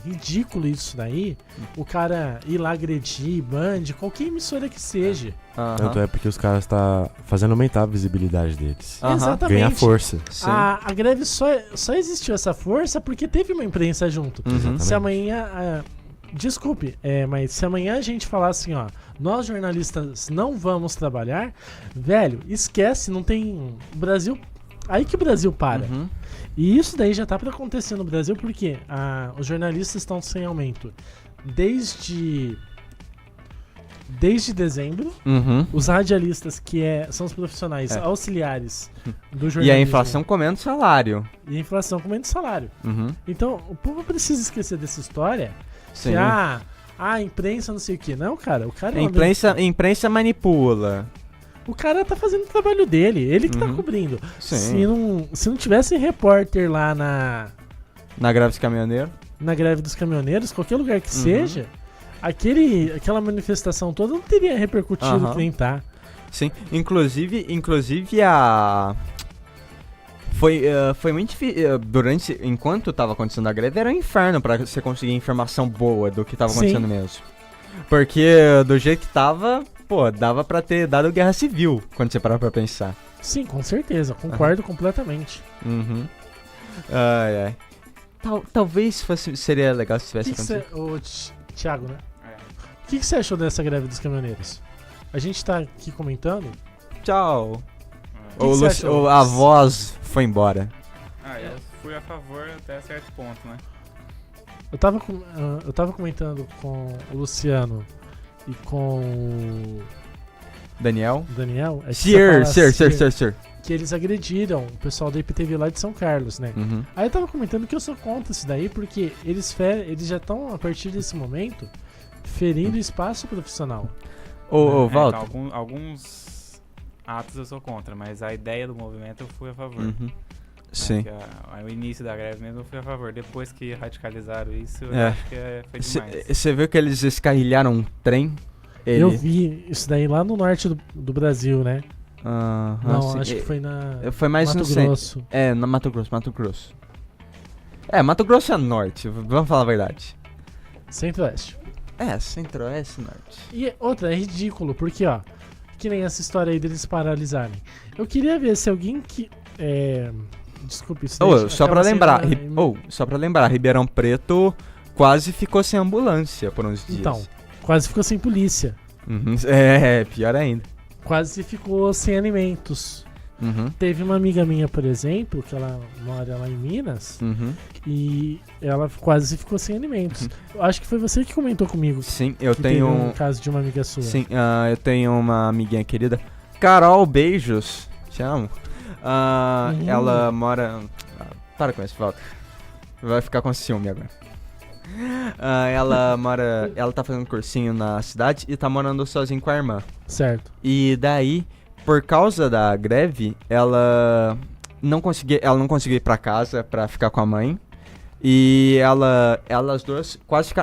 ridículo isso daí, o cara ir lá agredir, Band, qualquer emissora que seja. Tanto é porque os caras tá fazendo aumentar a visibilidade deles. Exatamente. Ganhar força. A greve só existiu essa força porque teve uma imprensa junto. Se amanhã... Desculpe, mas se amanhã a gente falar assim, ó, nós jornalistas não vamos trabalhar, velho, esquece, não tem... O Brasil... Aí que o Brasil para. E isso daí já tá pra acontecer no Brasil porque os jornalistas estão sem aumento desde dezembro. Os radialistas, que são os profissionais auxiliares do jornalismo. E a inflação comendo salário. Então, o povo precisa esquecer dessa história. Sim. Que a imprensa não sei o que. Não, cara, o cara... A imprensa manipula. O cara tá fazendo o trabalho dele, ele que tá cobrindo. Sim. Se não tivesse repórter lá na greve dos caminhoneiros, na greve dos caminhoneiros, qualquer lugar que seja, aquela manifestação toda não teria repercutido que nem tá. Sim, inclusive foi muito difícil. Enquanto tava acontecendo a greve, era um inferno pra você conseguir informação boa do que tava acontecendo mesmo. Porque do jeito que tava, dava pra ter dado guerra civil, quando você parar pra pensar. Sim, com certeza, concordo completamente. Talvez seria legal se tivesse acontecido. Thiago, né? O que você achou dessa greve dos caminhoneiros? A gente tá aqui comentando. Tchau. A voz foi embora. Eu fui a favor até certo ponto, né? Eu tava comentando com o Luciano e com o Daniel. Sir. Que eles agrediram o pessoal da IPTV lá de São Carlos, né? Aí eu tava comentando que eu sou contra isso daí, porque eles já estão, a partir desse momento, ferindo o espaço profissional. Walter. Alguns atos eu sou contra, mas a ideia do movimento eu fui a favor. Sim. O início da greve mesmo eu fui a favor. Depois que radicalizaram isso, eu acho que foi demais. Você viu que eles escarrilharam um trem? Eu vi isso daí lá no norte do Brasil, né? Não, assim, acho que foi na... Foi mais Mato Grosso. No Mato Grosso. Mato Grosso é norte, vamos falar a verdade. Centro-oeste. Centro-oeste e norte. E outra, é ridículo, porque, ó, que nem essa história aí deles paralisarem. Eu queria ver se alguém que... Desculpe, isso só pra lembrar, Ribeirão Preto quase ficou sem ambulância por uns dias. Então, quase ficou sem polícia. Uhum. Pior ainda. Quase ficou sem alimentos. Uhum. Teve uma amiga minha, por exemplo, que ela mora lá em Minas, e ela quase ficou sem alimentos. Eu acho que foi você que comentou comigo. Sim, eu tenho um caso de uma amiga sua. Sim, eu tenho uma amiguinha querida, Carol, beijos, te amo. Ela mora... Para com esse foto. Vai ficar com ciúme agora. Ela tá fazendo cursinho na cidade e tá morando sozinha com a irmã. Certo. E daí, por causa da greve, ela não conseguia ir pra casa pra ficar com a mãe. E elas duas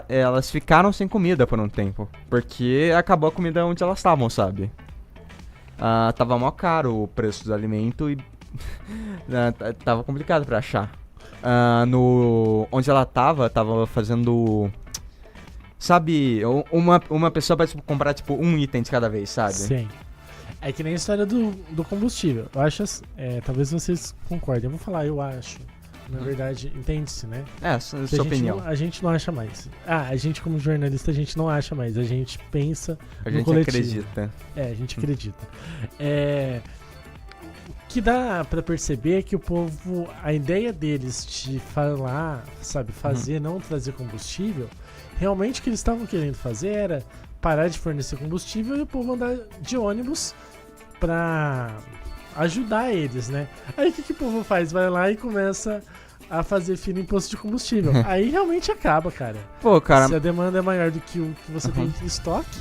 elas ficaram sem comida por um tempo. Porque acabou a comida onde elas estavam, sabe? Tava mó caro o preço dos alimentos e tava complicado pra achar. Onde ela tava fazendo... Sabe, uma pessoa pode comprar tipo um item de cada vez, sabe? Sim. É que nem a história do combustível. Eu acho, talvez vocês concordem. Eu vou falar, eu acho. Na verdade, entende-se, né? Sua opinião. A gente não acha mais. A gente como jornalista, a gente não acha mais. A gente pensa no coletivo. Acredita. A gente acredita. O que dá pra perceber é que o povo, a ideia deles de falar, sabe, fazer, não trazer combustível, realmente o que eles estavam querendo fazer era parar de fornecer combustível e o povo andar de ônibus pra ajudar eles, né? Aí o que o povo faz? Vai lá e começa a fazer fila em posto de combustível. Aí realmente acaba, cara. Pô, cara... Se a demanda é maior do que o que você tem de estoque...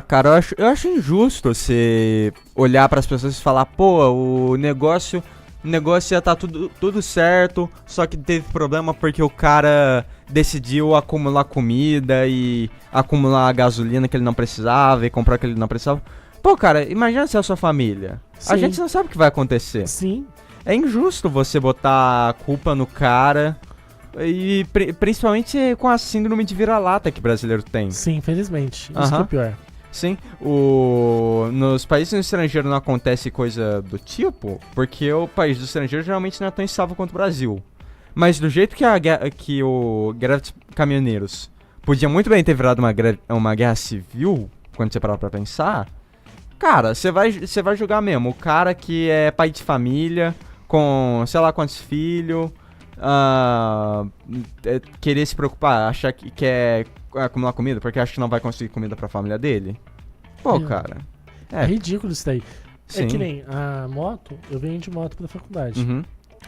Cara, eu acho injusto você olhar pras pessoas e falar, pô, o negócio ia tá tudo certo, só que teve problema porque o cara decidiu acumular comida e acumular gasolina que ele não precisava e comprar que ele não precisava. Pô, cara, imagina se é a sua família. Sim. A gente não sabe o que vai acontecer. Sim. É injusto você botar a culpa no cara... E principalmente com a síndrome de vira-lata que o brasileiro tem. Sim, infelizmente. Isso que é pior. Sim, nos países do estrangeiro não acontece coisa do tipo, porque o país do estrangeiro geralmente não é tão instável quanto o Brasil. Mas do jeito que o greve de caminhoneiros podia muito bem ter virado uma guerra civil, quando você parar pra pensar, cara, você vai julgar mesmo o cara que é pai de família, com sei lá quantos filhos... querer se preocupar, achar que quer acumular comida porque acha que não vai conseguir comida pra família dele. Pô, cara. É ridículo isso daí. Sim. É que nem a moto, eu venho de moto pra faculdade.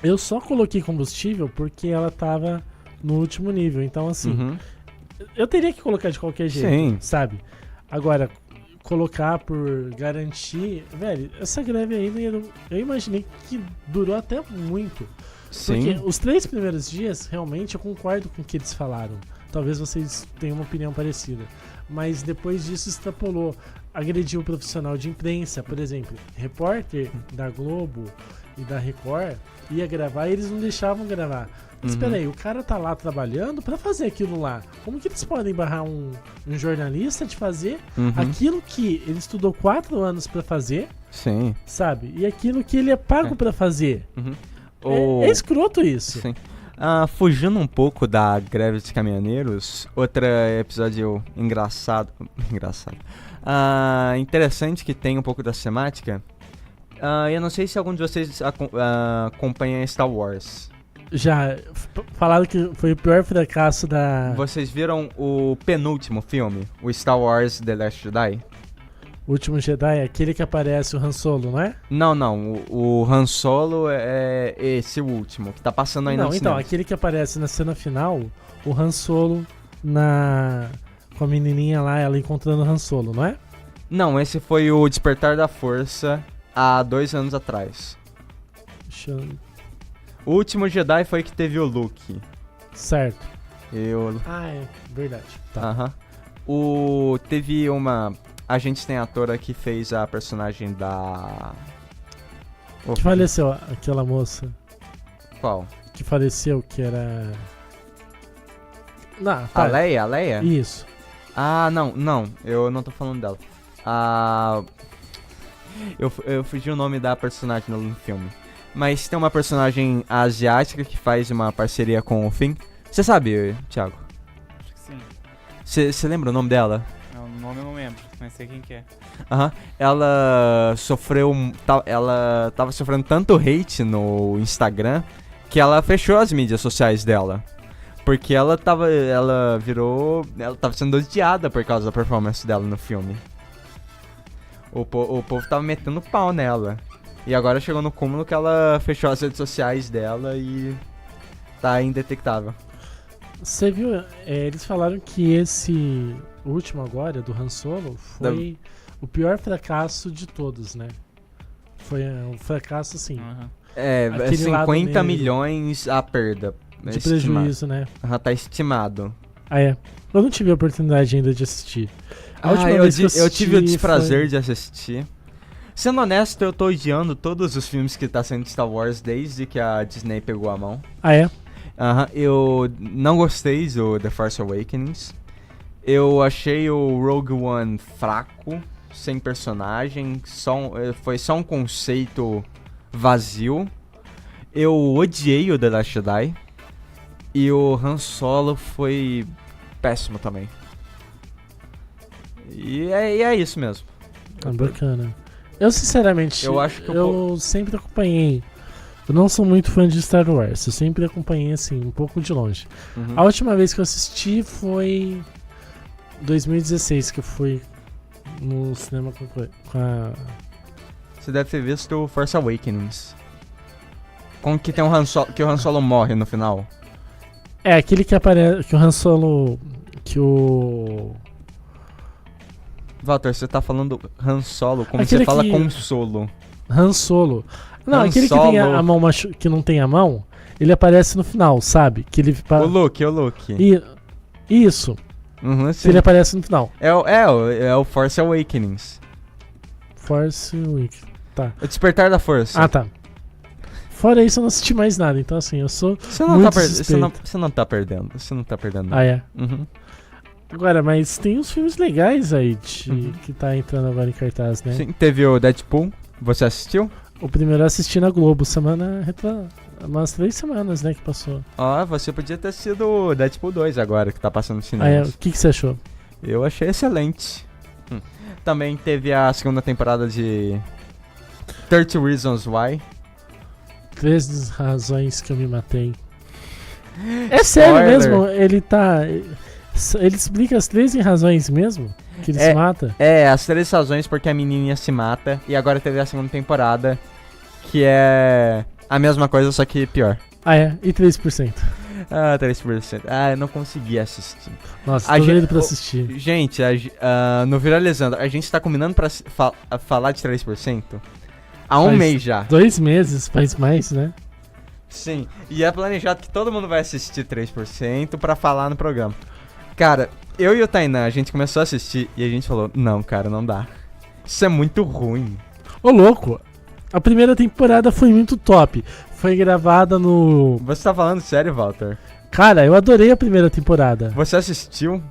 Eu só coloquei combustível porque ela tava no último nível. Então, assim, eu teria que colocar de qualquer jeito, sabe? Agora, colocar por garantir... Velho, essa greve ainda eu imaginei que durou até muito. Porque os 3 primeiros dias, realmente, eu concordo com o que eles falaram. Talvez vocês tenham uma opinião parecida. Mas depois disso extrapolou. Agrediu o profissional de imprensa. Por exemplo, repórter da Globo e da Record ia gravar e eles não deixavam gravar. Mas espera aí, o cara tá lá trabalhando pra fazer aquilo lá. Como que eles podem barrar um jornalista de fazer aquilo que ele estudou 4 anos pra fazer? Sim. Sabe? E aquilo que ele é pago pra fazer. É escroto isso. Sim. Fugindo um pouco da greve de caminhoneiros, outro episódio engraçado. Interessante que tem um pouco da temática. Eu não sei se algum de vocês acompanha Star Wars. Já falaram que foi o pior fracasso da... Vocês viram o penúltimo filme, o Star Wars The Last Jedi? O Último Jedi é aquele que aparece o Han Solo, não é? Não. O Han Solo é esse último, que tá passando ainda no cinema. Então, aquele que aparece na cena final, o Han Solo com a menininha lá, ela encontrando o Han Solo, não é? Não, esse foi o Despertar da Força há 2 anos atrás. O Último Jedi foi que teve o Luke. Certo. É verdade. Tá. Teve uma... a gente tem a atora que fez a personagem da... Que faleceu, aquela moça. Qual? Que faleceu, que era... Não, tá. A Leia? Isso. Ah, não, eu não tô falando dela. Eu fugi o nome da personagem no filme. Mas tem uma personagem asiática que faz uma parceria com o Finn. Você sabe, Thiago? Acho que sim. Você lembra o nome dela? O nome eu não lembro, mas sei quem que é. Ela sofreu... Ela tava sofrendo tanto hate no Instagram que ela fechou as mídias sociais dela. Porque ela tava sendo odiada por causa da performance dela no filme. O povo tava metendo pau nela. E agora chegou no cúmulo que ela fechou as redes sociais dela e tá indetectável. Você viu, eles falaram que esse último agora, do Han Solo, foi o pior fracasso de todos, né? Foi um fracasso, assim. Uhum. 50 milhões a perda. De prejuízo, né? Tá estimado. Eu não tive a oportunidade ainda de assistir. Eu tive o desprazer de assistir. Sendo honesto, eu tô odiando todos os filmes que tá saindo de Star Wars desde que a Disney pegou a mão. Eu não gostei do The Force Awakens. Eu achei o Rogue One fraco, sem personagem, foi só um conceito vazio. Eu odiei o The Last Jedi. E o Han Solo foi péssimo também. E é isso mesmo. Bacana. Eu sinceramente, eu sempre acompanhei. Eu não sou muito fã de Star Wars, eu sempre acompanhei assim, um pouco de longe. Uhum. A última vez que eu assisti foi 2016, que eu fui no cinema com a... Você deve ter visto Force Awakens. Com que tem um Han Solo, que o Han Solo morre no final. Aquele que aparece, que o Han Solo, que o... Walter, você tá falando Han Solo como aquele você fala consolo. Han Solo. Não, Han aquele Solo. Que tem a mão que não tem a mão, ele aparece no final, sabe? Que ele o Luke. Isso. Uhum, que ele aparece no final. É o Force Awakenings. Force Awakenings, tá. O Despertar da Força. Tá. Fora isso, eu não assisti mais nada, então assim, eu sou você não tá perdendo. Você não tá perdendo nada. Uhum. Agora, mas tem uns filmes legais aí que tá entrando agora em cartaz, né? Sim, teve o Deadpool. Você assistiu? O primeiro eu assisti na Globo, umas 3 semanas, né, que passou. Você podia ter sido o Deadpool 2 agora, que tá passando no cinema. O que você achou? Eu achei excelente. Também teve a segunda temporada de 30 Reasons Why. 13 razões que eu me matei. É sério mesmo? Ele explica as 13 razões mesmo? Que ele se mata? As 13 razões porque a menininha se mata. E agora teve a segunda temporada, que é a mesma coisa, só que pior. E 3%? 3%. Eu não consegui assistir. Nossa, tô doido pra assistir. Gente, no Viralizando, a gente tá combinando pra falar de 3%? Há um mês já. 2 meses, faz mais, né? Sim, e é planejado que todo mundo vai assistir 3% pra falar no programa. Cara, eu e o Tainan, a gente começou a assistir e a gente falou, não, cara, não dá. Isso é muito ruim. Ô, louco, a primeira temporada foi muito top. Foi gravada no... Você tá falando sério, Walter? Cara, eu adorei a primeira temporada. Você assistiu?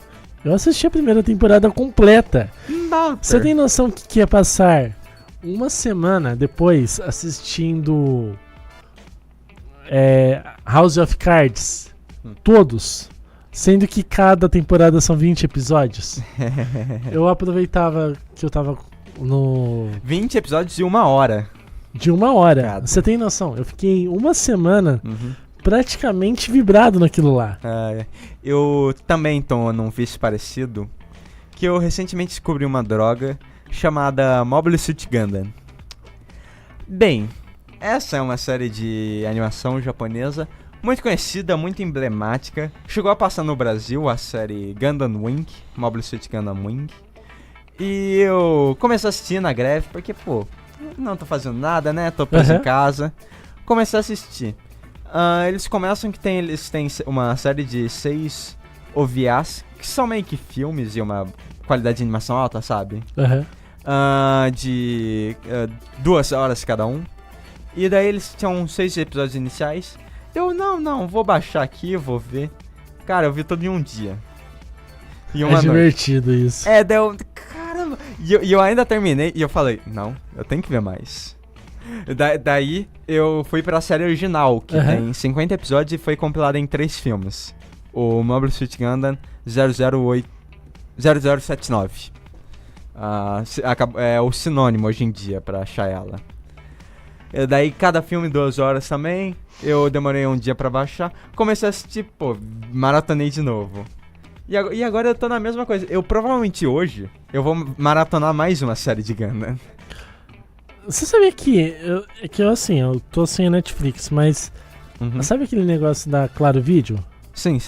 Eu assisti a primeira temporada completa. Walter. Você tem noção que ia passar uma semana depois assistindo House of Cards? Todos. Sendo que cada temporada são 20 episódios. Eu aproveitava que eu tava no... 20 episódios de 1 hora. De 1 hora. Você tem noção? Eu fiquei uma semana praticamente vibrado naquilo lá. Eu também tô num vício parecido. Que eu recentemente descobri uma droga chamada Mobile Suit Gundam. Bem, essa é uma série de animação japonesa muito conhecida, muito emblemática. Chegou a passar no Brasil a série Gundam Wing, Mobile Suit Gundam Wing. E eu comecei a assistir na greve, porque, não tô fazendo nada, né? Tô preso em casa. Comecei a assistir. Eles começam que eles têm uma série de 6 OVAs, que são meio que filmes e uma qualidade de animação alta, sabe? De 2 horas cada um. E daí eles tinham 6 episódios iniciais. Eu, não, vou baixar aqui, vou ver. Cara, eu vi todo em um dia. É divertido isso. Deu... Caramba! E eu ainda terminei e eu falei, não, eu tenho que ver mais. Daí eu fui pra série original, que tem 50 episódios e foi compilada em 3 filmes. O Mobile Suit Gundam 0079. É o sinônimo hoje em dia pra achar ela. E daí cada filme 2 horas também. Eu demorei um dia pra baixar. Comecei a assistir, maratonei de novo. E agora eu tô na mesma coisa. Eu provavelmente hoje eu vou maratonar mais uma série de Gundam. Você sabia que eu tô sem a Netflix, mas sabe aquele negócio da Claro Vídeo? Sim.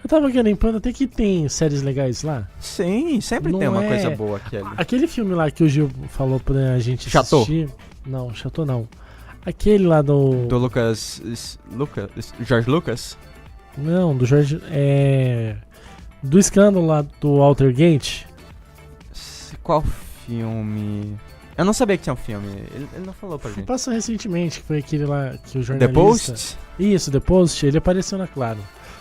Eu tava garimpando, até que tem séries legais lá. Sim, sempre tem uma coisa boa aquele. Aquele filme lá que o Gil falou pra gente assistir. Não, Chateau não. Aquele lá do... Do George Lucas? Não, do George... Do escândalo lá do Watergate. Qual filme? Eu não sabia que tinha um filme. Ele não falou pra gente. Passou recentemente, que foi aquele lá que o jornalista... The Post? Isso, The Post. Ele apareceu na Claro.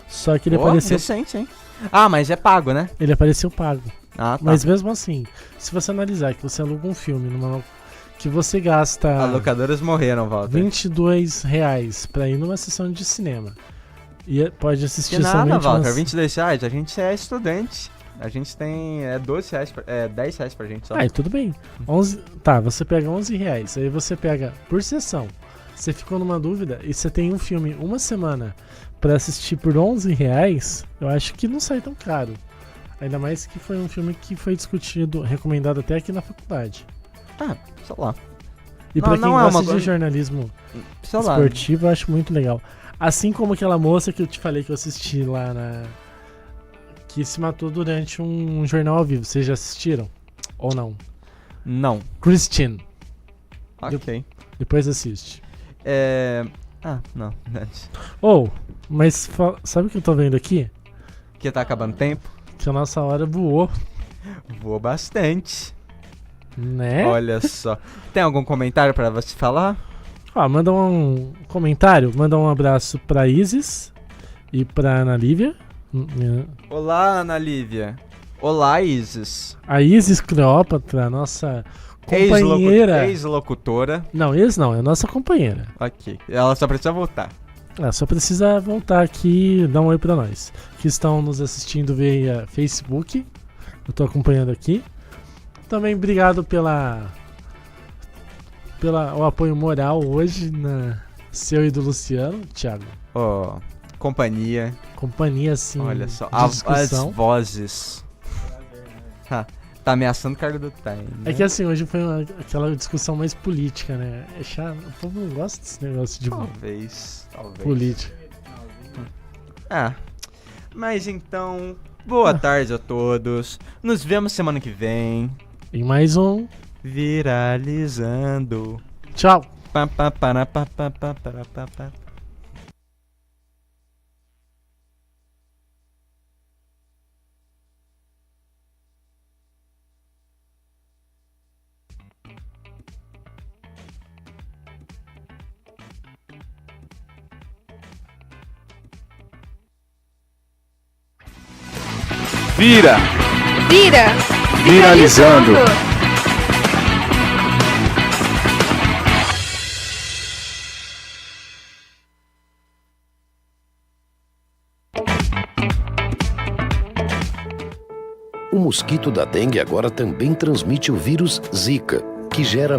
Só que ele apareceu... recente, hein? Ah, mas é pago, né? Ele apareceu pago. Ah, tá. Mas mesmo assim, se você analisar que você aluga um filme que você gasta... As locadoras morreram, Walter. R$22 pra ir numa sessão de cinema. E pode assistir que nada, somente... Walter, R$22, a gente é estudante. A gente tem R$12, R$10 pra gente só. Tudo bem. 11, tá, você pega R$11, aí você pega por sessão. Você ficou numa dúvida e você tem um filme uma semana pra assistir por R$11, eu acho que não sai tão caro. Ainda mais que foi um filme que foi discutido, recomendado até aqui na faculdade. Sei lá. E pra quem gosta de jornalismo esportivo, eu acho muito legal. Assim como aquela moça que eu te falei que eu assisti lá que se matou durante um jornal ao vivo. Vocês já assistiram? Ou não? Não. Christine. Ok. Depois assiste. Não. Mas sabe o que eu tô vendo aqui? Que tá acabando o tempo? Que a nossa hora voou. Voou bastante. Né? Olha só. Tem algum comentário pra você falar? Manda um comentário. Manda um abraço pra Isis e pra Ana Lívia. Olá, Ana Lívia. Olá, Isis. A Isis Cleópatra, nossa companheira. Ex-locutora. Não, é nossa companheira. Ok. Ela só precisa voltar. Ela só precisa voltar aqui e dar um oi pra nós. Que estão nos assistindo via Facebook. Eu tô acompanhando aqui. Também obrigado o apoio moral hoje seu e do Luciano, Thiago. Companhia. Companhia, sim. Olha só, as vozes. Tá ameaçando o cargo do Time. Né? É que assim, hoje foi aquela discussão mais política, né? É chato, o povo não gosta desse negócio de talvez. política. Mas então, boa tarde a todos. Nos vemos semana que vem. Em mais um Viralizando. Tchau. Viralizando. O mosquito da dengue agora também transmite o vírus Zika, que gera